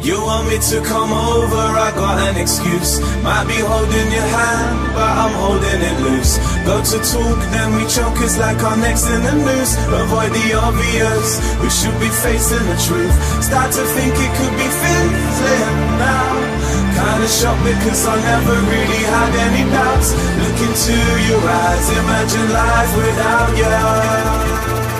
You want me to come over, I got an excuse. Might be holding your hand, but I'm holding it loose. Go to talk, then we choke, it's like our next in the news. Avoid the obvious, we should be facing the truth. Start to think it could be fizzling now. Kinda shocked because I never really had any doubts. Look into your eyes, imagine life without you.